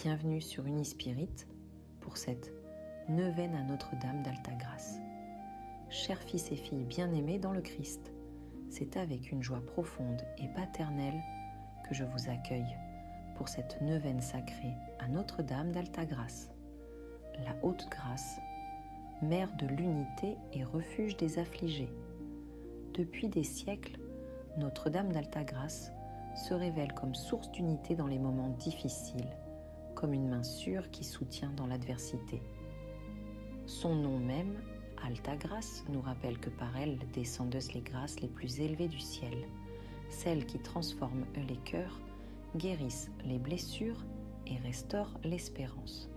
bienvenue sur Unispirit pour cette neuvaine à Notre-Dame d'Altagrace. Chers fils et filles bien-aimés dans le Christ, c'est avec une joie profonde et paternelle que je vous accueille pour cette neuvaine sacrée à Notre-Dame d'Altagrace. La Haute Grâce, mère de l'unité et refuge des affligés. Depuis des siècles, Notre-Dame d'Altagrace se révèle comme source d'unité dans les moments difficiles, comme une main sûre qui soutient dans l'adversité. Son nom même, Altagrace, nous rappelle que par elle descendent les grâces les plus élevées du ciel, celles qui transforment les cœurs, guérissent les blessures et restaurent l'espérance.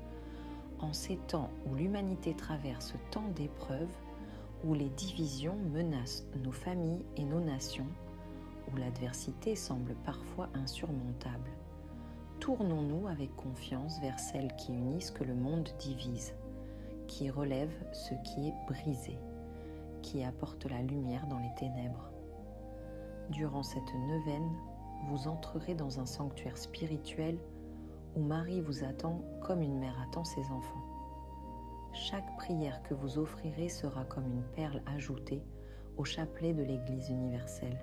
En ces temps où l'humanité traverse tant d'épreuves, où les divisions menacent nos familles et nos nations, où l'adversité semble parfois insurmontable, tournons-nous avec confiance vers celle qui unit ce que le monde divise, qui relève ce qui est brisé, qui apporte la lumière dans les ténèbres. Durant cette neuvaine, vous entrerez dans un sanctuaire spirituel où Marie vous attend comme une mère attend ses enfants. Chaque prière que vous offrirez sera comme une perle ajoutée au chapelet de l'Église universelle.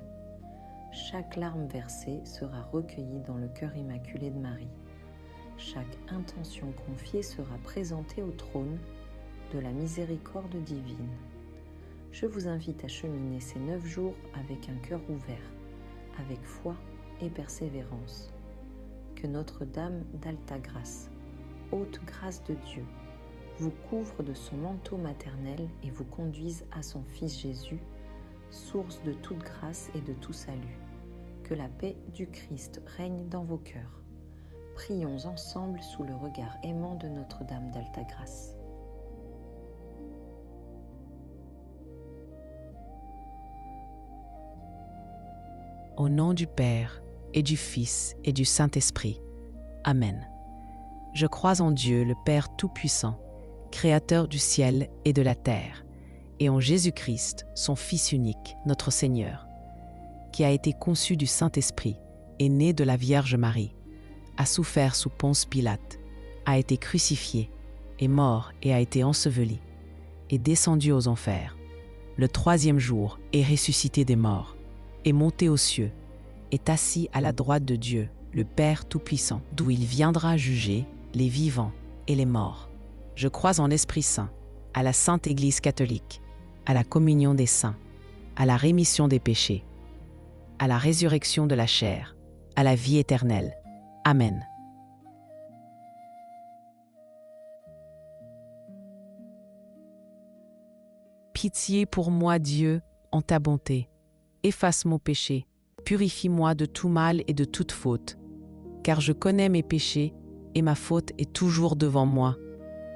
Chaque larme versée sera recueillie dans le cœur immaculé de Marie. Chaque intention confiée sera présentée au trône de la miséricorde divine. Je vous invite à cheminer ces 9 jours avec un cœur ouvert, avec foi et persévérance. Que Notre-Dame d'Altagrace, haute grâce de Dieu, vous couvre de son manteau maternel et vous conduise à son Fils Jésus, source de toute grâce et de tout salut. Que la paix du Christ règne dans vos cœurs. Prions ensemble sous le regard aimant de Notre-Dame d'Altagrace. Au nom du Père, et du Fils, et du Saint-Esprit. Amen. Je crois en Dieu, le Père Tout-Puissant, Créateur du ciel et de la terre, et en Jésus-Christ, son Fils unique, notre Seigneur, qui a été conçu du Saint-Esprit, est né de la Vierge Marie, a souffert sous Ponce Pilate, a été crucifié, est mort et a été enseveli, est descendu aux enfers. Le 3e jour est ressuscité des morts, est monté aux cieux, est assis à la droite de Dieu, le Père Tout-Puissant, d'où il viendra juger les vivants et les morts. Je crois en l'Esprit Saint, à la Sainte Église catholique, à la communion des saints, à la rémission des péchés, à la résurrection de la chair, à la vie éternelle. Amen. Pitié pour moi, Dieu, en ta bonté. Efface mon péché, purifie-moi de tout mal et de toute faute, car je connais mes péchés et ma faute est toujours devant moi.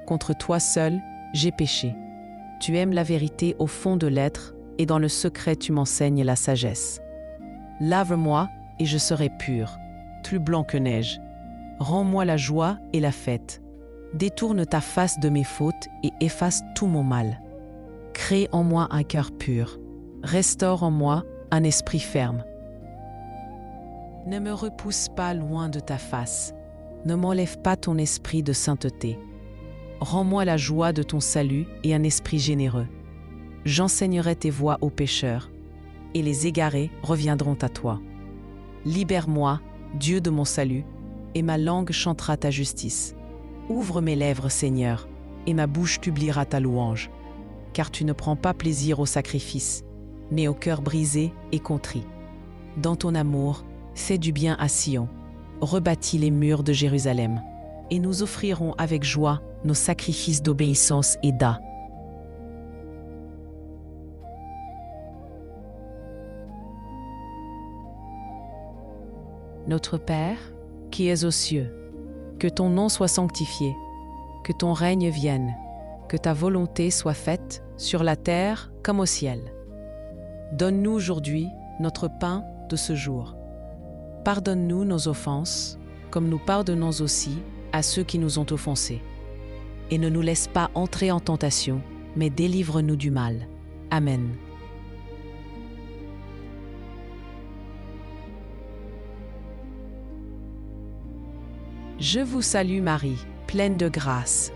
Contre toi seul, j'ai péché. Tu aimes la vérité au fond de l'être et dans le secret tu m'enseignes la sagesse. Lave-moi et je serai pur, plus blanc que neige. Rends-moi la joie et la fête. Détourne ta face de mes fautes et efface tout mon mal. Crée en moi un cœur pur. Restaure en moi un esprit ferme. Ne me repousse pas loin de ta face. Ne m'enlève pas ton esprit de sainteté. Rends-moi la joie de ton salut et un esprit généreux. J'enseignerai tes voies aux pécheurs, et les égarés reviendront à toi. Libère-moi, Dieu de mon salut, et ma langue chantera ta justice. Ouvre mes lèvres, Seigneur, et ma bouche publiera ta louange, car tu ne prends pas plaisir au sacrifice, mais au cœur brisé et contrit. Dans ton amour, fais du bien à Sion, rebâtis les murs de Jérusalem, et nous offrirons avec joie nos sacrifices d'obéissance et d'âme. Notre Père, qui es aux cieux, que ton nom soit sanctifié, que ton règne vienne, que ta volonté soit faite sur la terre comme au ciel. Donne-nous aujourd'hui notre pain de ce jour. Pardonne-nous nos offenses, comme nous pardonnons aussi à ceux qui nous ont offensés. Et ne nous laisse pas entrer en tentation, mais délivre-nous du mal. Amen. Je vous salue Marie, pleine de grâce.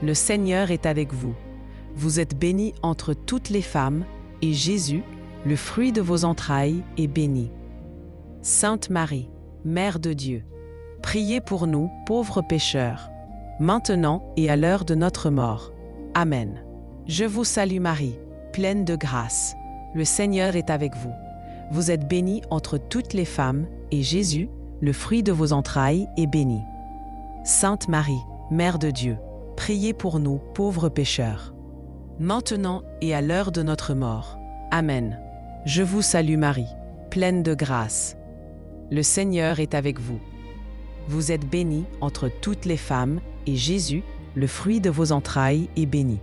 Le Seigneur est avec vous. Vous êtes bénie entre toutes les femmes, et Jésus, le fruit de vos entrailles, est béni. Sainte Marie, Mère de Dieu, priez pour nous, pauvres pécheurs, maintenant et à l'heure de notre mort. Amen. Je vous salue Marie, pleine de grâce. Le Seigneur est avec vous. Vous êtes bénie entre toutes les femmes, et Jésus, le fruit de vos entrailles, est béni. Sainte Marie, Mère de Dieu, priez pour nous, pauvres pécheurs, maintenant et à l'heure de notre mort. Amen. Je vous salue Marie, pleine de grâce. Le Seigneur est avec vous. Vous êtes bénie entre toutes les femmes, et Jésus, le fruit de vos entrailles, est béni.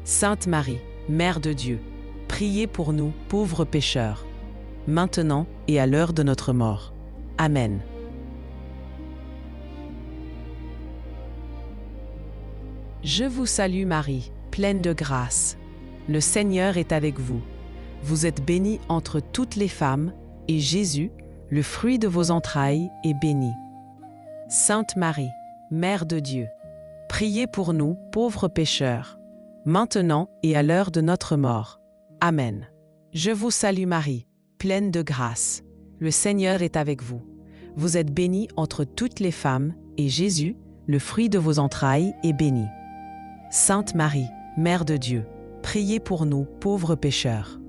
Sainte Marie, Mère de Dieu, priez pour nous, pauvres pécheurs, maintenant et à l'heure de notre mort. Amen. Je vous salue Marie, pleine de grâce. Le Seigneur est avec vous. Vous êtes bénie entre toutes les femmes, et Jésus, le fruit de vos entrailles, est béni. Sainte Marie, Mère de Dieu, priez pour nous, pauvres pécheurs, maintenant et à l'heure de notre mort. Amen. Je vous salue Marie, pleine de grâce. Le Seigneur est avec vous. Vous êtes bénie entre toutes les femmes, et Jésus, le fruit de vos entrailles, est béni. Sainte Marie, Mère de Dieu, priez pour nous, pauvres pécheurs,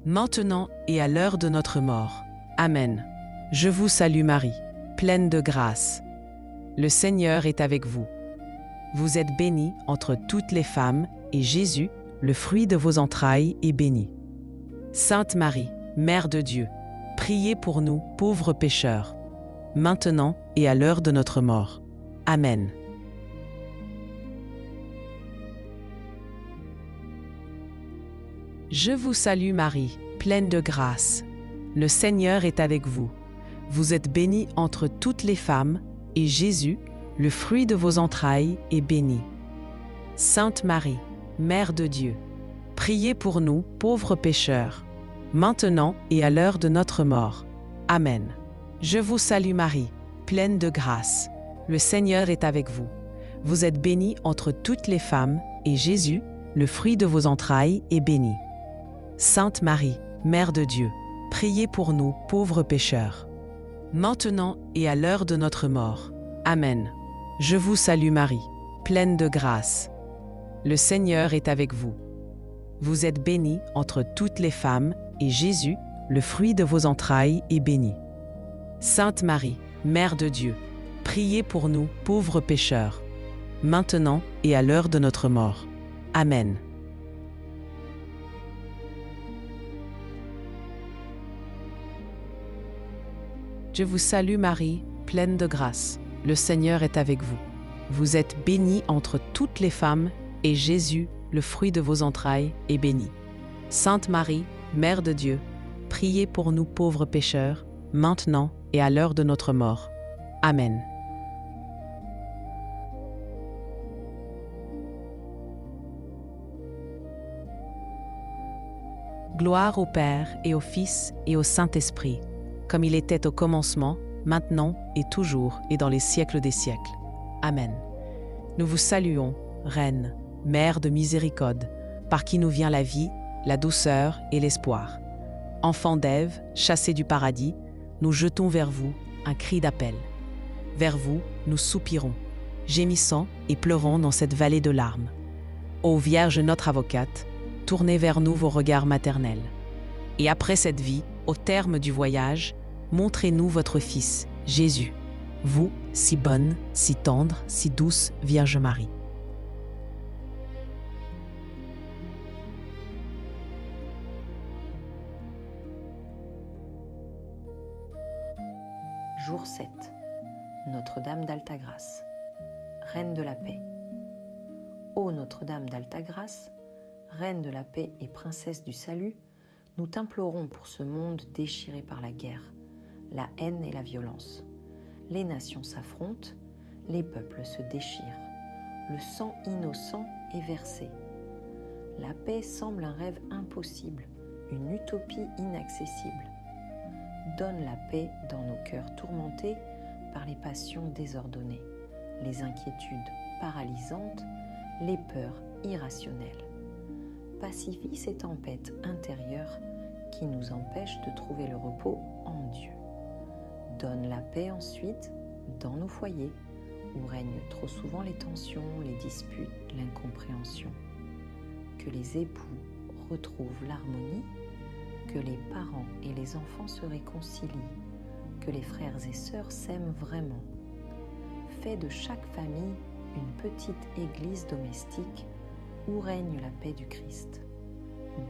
maintenant et à l'heure de notre mort. Amen. Je vous salue Marie, pleine de grâce. Le Seigneur est avec vous. Vous êtes bénie entre toutes les femmes, et Jésus, le fruit de vos entrailles, est béni. Sainte Marie, Mère de Dieu, priez pour nous, pauvres pécheurs, maintenant et à l'heure de notre mort. Amen. Je vous salue Marie, pleine de grâce. Le Seigneur est avec vous. Vous êtes bénie entre toutes les femmes, et Jésus, le fruit de vos entrailles, est béni. Sainte Marie, Mère de Dieu, priez pour nous, pauvres pécheurs, maintenant et à l'heure de notre mort. Amen. Je vous salue Marie, pleine de grâce. Le Seigneur est avec vous. Vous êtes bénie entre toutes les femmes, et Jésus, le fruit de vos entrailles, est béni. Sainte Marie, Mère de Dieu, priez pour nous, pauvres pécheurs, maintenant et à l'heure de notre mort. Amen. Je vous salue Marie, pleine de grâce. Le Seigneur est avec vous. Vous êtes bénie entre toutes les femmes, et Jésus, le fruit de vos entrailles, est béni. Sainte Marie, Mère de Dieu, priez pour nous, pauvres pécheurs, maintenant et à l'heure de notre mort. Amen. Je vous salue Marie, pleine de grâce. Le Seigneur est avec vous. Vous êtes bénie entre toutes les femmes, et Jésus, le fruit de vos entrailles, est béni. Sainte Marie, Mère de Dieu, priez pour nous pauvres pécheurs, maintenant et à l'heure de notre mort. Amen. Gloire au Père et au Fils et au Saint-Esprit, comme il était au commencement, maintenant et toujours et dans les siècles des siècles. Amen. Nous vous saluons, Reine, Mère de miséricorde, par qui nous vient la vie, la douceur et l'espoir. Enfants d'Ève, chassés du paradis, nous jetons vers vous un cri d'appel. Vers vous, nous soupirons, gémissant et pleurons dans cette vallée de larmes. Ô Vierge notre avocate, tournez vers nous vos regards maternels. Et après cette vie, au terme du voyage, montrez-nous votre Fils, Jésus. Vous, si bonne, si tendre, si douce Vierge Marie. Jour 7. Notre-Dame d'Alta-Grâce. Reine de la paix. Ô Notre-Dame d'Alta-Grâce, Reine de la paix et princesse du salut, nous t'implorons pour ce monde déchiré par la guerre, la haine et la violence. Les nations s'affrontent, les peuples se déchirent, le sang innocent est versé. La paix semble un rêve impossible, une utopie inaccessible. Donne la paix dans nos cœurs tourmentés par les passions désordonnées, les inquiétudes paralysantes, les peurs irrationnelles. Pacifie ces tempêtes intérieures qui nous empêchent de trouver le repos en Dieu. Donne la paix ensuite dans nos foyers où règnent trop souvent les tensions, les disputes, l'incompréhension. Que les époux retrouvent l'harmonie, que les parents et les enfants se réconcilient, que les frères et sœurs s'aiment vraiment. Fais de chaque famille une petite église domestique où règne la paix du Christ.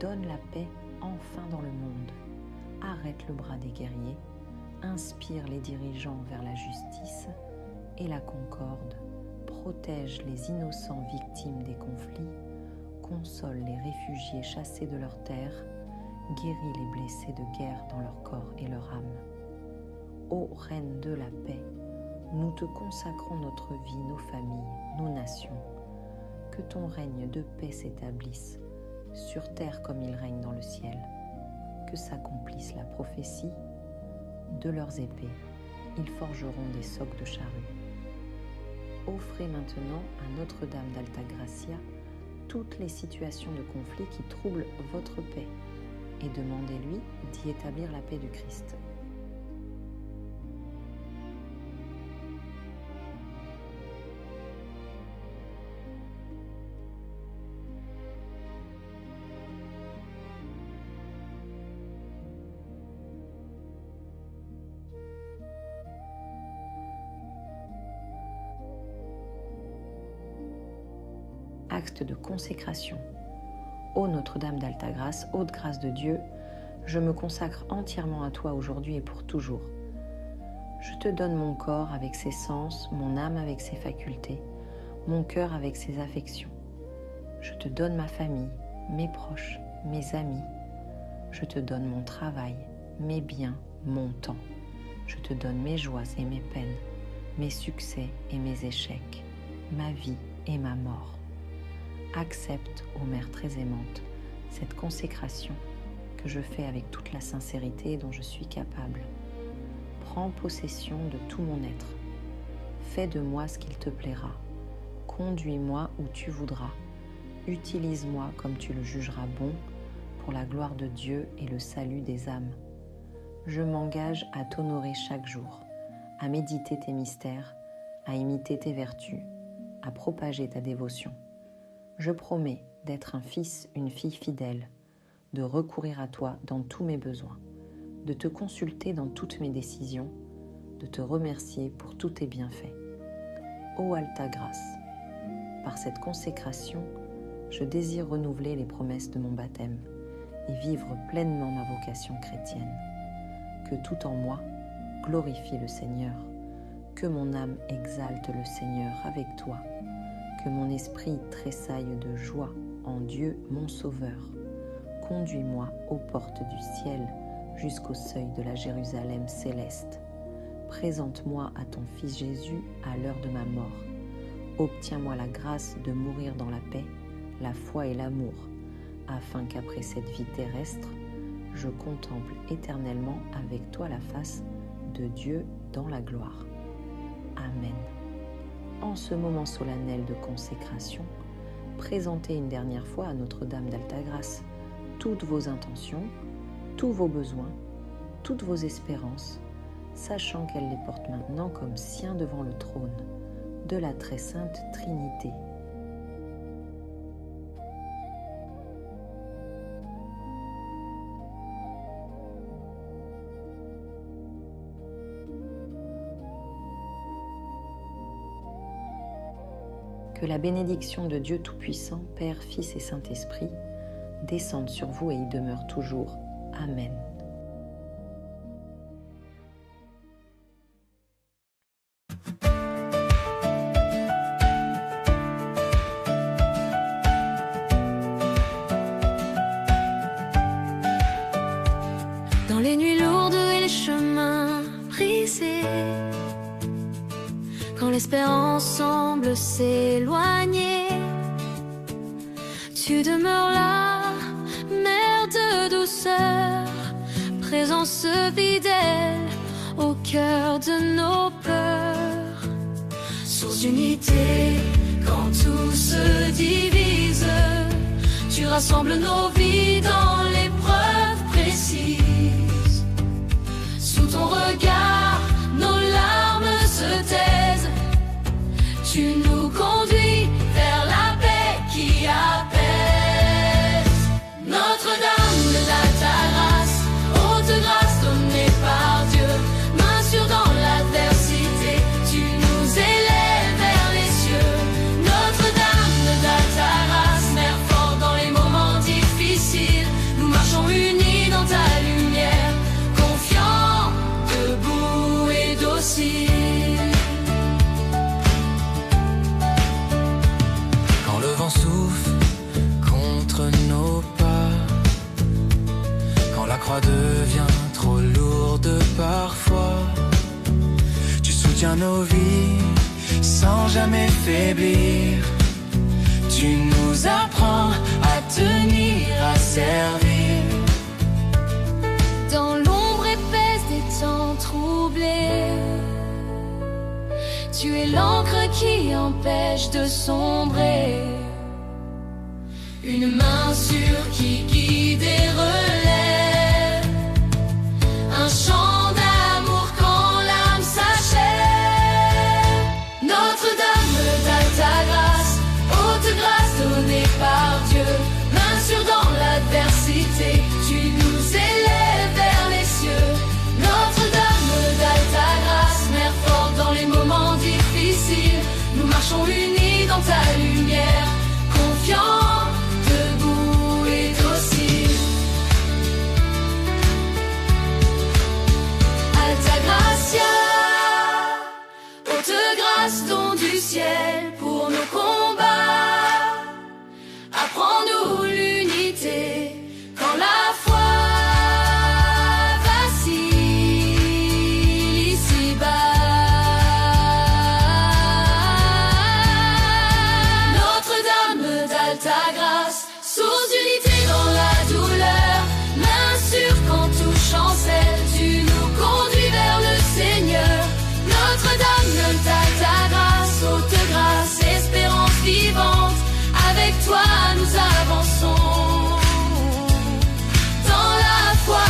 Donne la paix enfin dans le monde. Arrête le bras des guerriers, inspire les dirigeants vers la justice et la concorde, protège les innocents victimes des conflits, console les réfugiés chassés de leur terre, guérit les blessés de guerre dans leur corps et leur âme. Ô Reine de la paix, nous te consacrons notre vie, nos familles, nos nations. Que ton règne de paix s'établisse, sur terre comme il règne dans le ciel. Que s'accomplisse la prophétie. De leurs épées, ils forgeront des socs de charrues. Offrez maintenant à Notre-Dame d'Altagracia toutes les situations de conflit qui troublent votre paix et demandez-lui d'y établir la paix du Christ. Acte de consécration. Ô Notre-Dame d'Altagrace, haute grâce de Dieu, je me consacre entièrement à toi aujourd'hui et pour toujours. Je te donne mon corps avec ses sens, mon âme avec ses facultés, mon cœur avec ses affections. Je te donne ma famille, mes proches, mes amis. Je te donne mon travail, mes biens, mon temps. Je te donne mes joies et mes peines, mes succès et mes échecs, ma vie et ma mort. Accepte, ô Mère très aimante, cette consécration que je fais avec toute la sincérité dont je suis capable. Prends possession de tout mon être. Fais de moi ce qu'il te plaira. Conduis-moi où tu voudras. Utilise-moi comme tu le jugeras bon pour la gloire de Dieu et le salut des âmes. Je m'engage à t'honorer chaque jour, à méditer tes mystères, à imiter tes vertus, à propager ta dévotion. Je promets d'être un fils, une fille fidèle, de recourir à toi dans tous mes besoins, de te consulter dans toutes mes décisions, de te remercier pour tous tes bienfaits. Ô Altagrace, par cette consécration, je désire renouveler les promesses de mon baptême et vivre pleinement ma vocation chrétienne. Que tout en moi glorifie le Seigneur, que mon âme exalte le Seigneur avec toi, que mon esprit tressaille de joie en Dieu mon Sauveur. Conduis-moi aux portes du ciel jusqu'au seuil de la Jérusalem céleste. Présente-moi à ton Fils Jésus à l'heure de ma mort. Obtiens-moi la grâce de mourir dans la paix, la foi et l'amour, afin qu'après cette vie terrestre, je contemple éternellement avec toi la face de Dieu dans la gloire. Amen. En ce moment solennel de consécration, présentez une dernière fois à Notre-Dame d'Altagrace toutes vos intentions, tous vos besoins, toutes vos espérances, sachant qu'elle les porte maintenant comme siens devant le trône de la très sainte Trinité. Que la bénédiction de Dieu Tout-Puissant, Père, Fils et Saint-Esprit, descende sur vous et y demeure toujours. Amen. Dans les nuits lourdes et les chemins brisés, quand l'espérance semble s'éloigner, tu demeures là, Mère de douceur, présence fidèle au cœur de nos peurs. Source d'unité, quand tout se divise, tu rassembles nos vies dans l'épreuve précise. Sous ton regard, nos larmes se taisent. Tu nous conduis vers la paix qui apaise. Notre-Dame de l'Alta-Grâce, haute grâce donnée par Dieu, main sûre dans l'adversité, tu nous élèves vers les cieux. Notre-Dame de l'Alta-Grâce, mère forte dans les moments difficiles, nous marchons unis dans ta lumière, confiants, debout et dociles. Quand le vent souffle contre nos pas, quand la croix devient trop lourde parfois, tu soutiens nos vies sans jamais faiblir. Tu nous apprends à tenir, à servir. Dans l'ombre épaisse des temps troublés, tu es l'encre qui empêche de sombrer. Une main sûre qui guide et relève, un chant d'amour quand l'âme s'achève. Notre-Dame d'Alta-Grâce, haute grâce donnée par Dieu, main sûre dans l'adversité, tu nous élèves vers les cieux. Notre-Dame d'Alta-Grâce, mère forte dans les moments difficiles, nous marchons unis dans ta lumière, confiants, debout et dociles. Alta Gracia, haute grâce, don du ciel pour nos combats. Apprends-nous l'unité quand la foi vacille ici-bas. Notre-Dame d'Alta-Grâce, source d'unité dans la douleur, main sûre quand tout chancelle, tu nous conduis vers le Seigneur. Notre-Dame d'Alta-Grâce, haute grâce, espérance vivante, avec toi nous avançons, dans la foi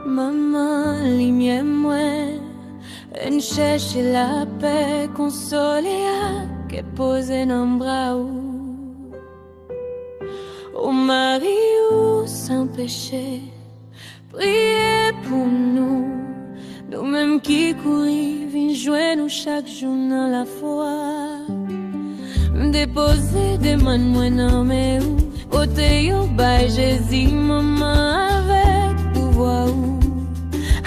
Maman, lumière moi, en cherche la paix, consoler à que poser dans bras ou. Au mari ou sans péché, priez pour nous, nous-mêmes qui courir, vin jouer nous chaque jour dans la foi. Déposer des mains moi dans mes ou, côté yo bas Jésus, maman avec pouvoir ou.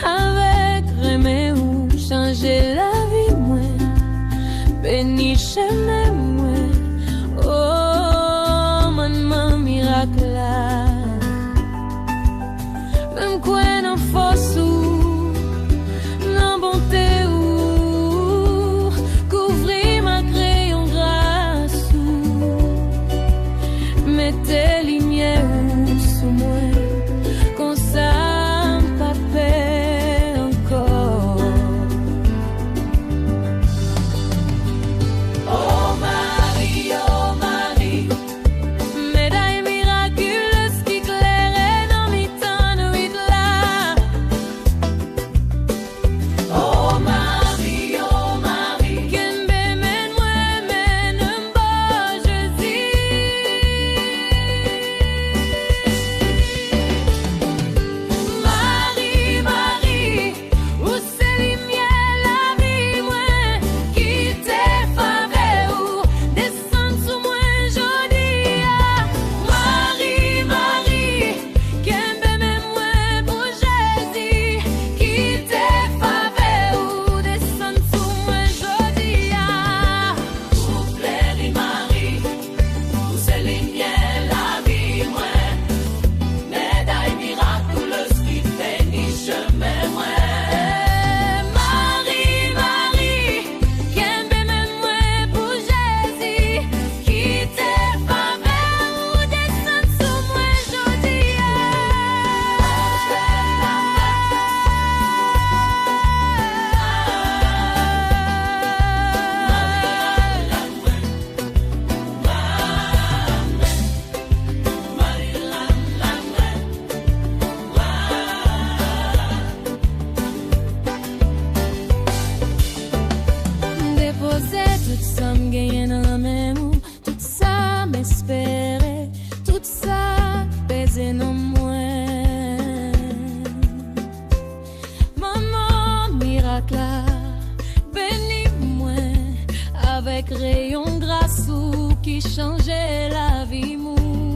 Avec remè ou changer la vie moi, béni chemin moi, oh maman miracle là, même quoi dans force ou dans bonté ou couvrir ma crayon grâce ou mettez lumière ou sous moi comme ça. Médaille miraculeuse. tout ça me gagne dans la même ou, tout ça m'espérait, tout ça baiser dans moi. Maman miracle, bénis-moi avec rayon grâce ou qui changeait la vie mou.